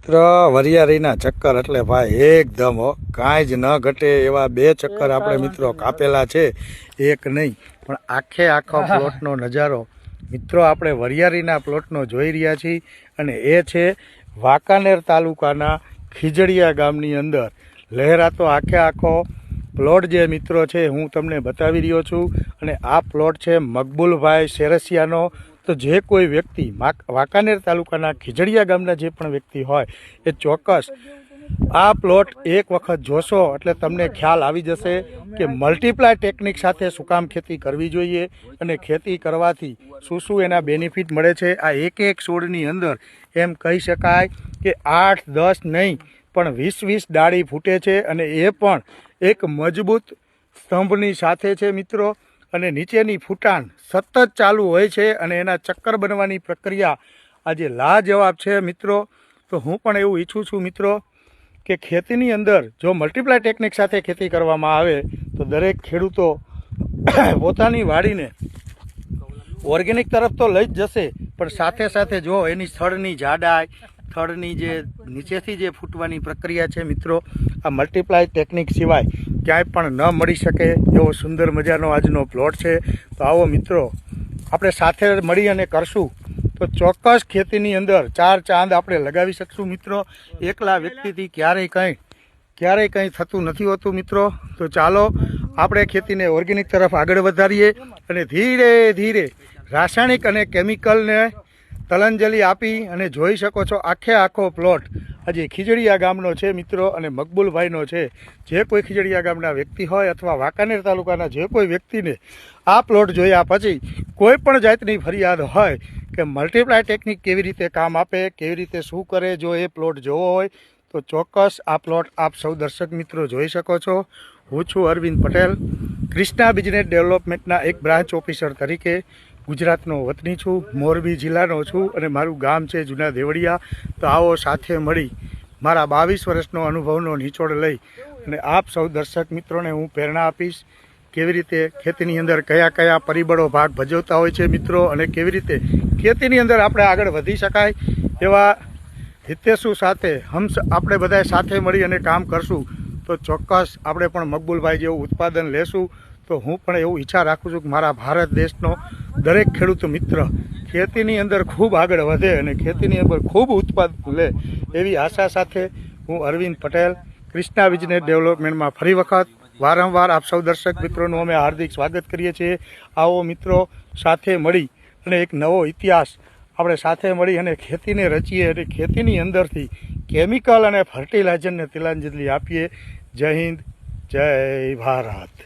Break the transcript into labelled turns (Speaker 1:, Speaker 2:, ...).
Speaker 1: મિત્ર વરિયાળીના ચક્કર એટલે ભાઈ એકદમ કાંઈ જ ન ઘટે એવા બે ચક્કર આપણે મિત્રો કાપેલા છે, એક નહીં પણ આખે આખો પ્લોટનો નજારો મિત્રો આપણે વરિયાળીના પ્લોટનો જોઈ રહ્યા છીએ. અને એ છે વાંકાનેર તાલુકાના ખીજડીયા ગામની અંદર લહેરાતો આખે આખો પ્લોટ જે મિત્રો છે હું તમને બતાવી રહ્યો છું. અને આ પ્લોટ છે મકબૂલભાઈ શેરસિયાનો. તો જે કોઈ વ્યક્તિ વાંકાનેર તાલુકાના ખીજડીયા ગામના જે પણ વ્યક્તિ હોય એ ચોક્કસ આ પ્લોટ એક વખત જોશો એટલે તમને ખ્યાલ આવી જશે કે મલ્ટીપ્લાય ટેકનિક સાથે શું કામ ખેતી કરવી જોઈએ અને ખેતી કરવાથી શું શું એના બેનિફિટ મળે છે. આ એક એક છોડની અંદર એમ કહી શકાય કે 8-10 નહીં પણ 20-20 ડાળી ફૂટે છે. અને એ પણ એક મજબૂત સ્તંભની સાથે છે મિત્રો. અને નીચેની ફૂટાણ સતત ચાલુ હોય છે અને એના ચક્કર બનવાની પ્રક્રિયા આજે લાજવાબ છે મિત્રો. તો હું પણ એવું ઈચ્છું છું મિત્રો કે ખેતીની અંદર જો મલ્ટીપ્લાય ટેકનિક સાથે ખેતી કરવામાં આવે તો દરેક ખેડૂતો પોતાની વાડીને ઓર્ગેનિક તરફ તો લઈ જ જશે, પણ સાથે સાથે જો એની થડની જાડાઈ, થડની જે નીચેથી જે ફૂટવાની પ્રક્રિયા છે મિત્રો, આ મલ્ટીપ્લાય ટેકનિક સિવાય ક્યાંય પણ ન મળી શકે એવો સુંદર મજાનો આજનો પ્લોટ છે. તો આવો મિત્રો આપણે સાથે મળી અને કરશું તો ચોક્કસ ખેતીની અંદર 4 ચાંદ આપણે લગાવી શકશું મિત્રો. એકલા વ્યક્તિથી ક્યારેય કંઈ થતું નથી હોતું મિત્રો. તો ચાલો આપણે ખેતીને ઓર્ગેનિક તરફ આગળ વધારીએ અને ધીરે ધીરે રાસાયણિક અને કેમિકલને તલંજલી આપી અને જોઈ શકો છો આખે આખો પ્લોટ આજે ખીજડીયા ગામનો છે મિત્રો અને મકબૂલભાઈનો છે. જે કોઈ ખીજડીયા ગામના વ્યક્તિ હોય અથવા વાંકાનેર તાલુકાના જે કોઈ વ્યક્તિને આ પ્લોટ જોયા પછી કોઈ પણ જાતની ફરિયાદ હોય કે મલ્ટીપ્લાય ટેકનિક કેવી રીતે કામ આપે, કેવી રીતે શું કરે, જો એ પ્લોટ જોવો હોય તો ચોક્કસ આ પ્લોટ આપ સૌ દર્શક મિત્રો જોઈ શકો છો. હું છું અરવિંદ પટેલ, ક્રિષ્ના બિઝનેસ ડેવલપમેન્ટના એક બ્રાન્ચ ઓફિસર તરીકે ગુજરાતનો વતની છું, મોરબી જિલ્લાનો છું અને મારું ગામ છે જૂના દેવળિયા. તો આવો સાથે મળી મારા 22 વર્ષનો અનુભવનો નિચોડ લઈ અને આપ સૌ દર્શક મિત્રોને હું પ્રેરણા આપીશ કેવી રીતે ખેતીની અંદર કયા કયા પરિબળો ભાગ ભજવતા હોય છે મિત્રો, અને કેવી રીતે ખેતીની અંદર આપણે આગળ વધી શકાય એવા હિતેશુ સાથે આપણે બધાએ સાથે મળી અને કામ કરશું તો ચોક્કસ આપણે પણ મકબૂલભાઈ જેવું ઉત્પાદન લેશું. તો હું પણ એવું ઈચ્છા રાખું છું કે મારા ભારત દેશનો દરેક ખેડૂત મિત્ર ખેતીની અંદર ખૂબ આગળ વધે અને ખેતીની અંદર ખૂબ ઉત્પાદન લે એવી આશા સાથે હું અરવિંદ પટેલ ક્રિષ્ના બિઝનેસ ડેવલપમેન્ટમાં ફરી વખત વારંવાર આપ સૌ દર્શક મિત્રોનું અમે હાર્દિક સ્વાગત કરીએ છીએ. આવો મિત્રો સાથે મળી અને એક નવો ઇતિહાસ આપણે સાથે મળી અને ખેતીને રચીએ અને ખેતીની અંદરથી કેમિકલ અને ફર્ટિલાઇઝરને તિલાંજલિ આપીએ. જય હિન્દ, જય ભારત.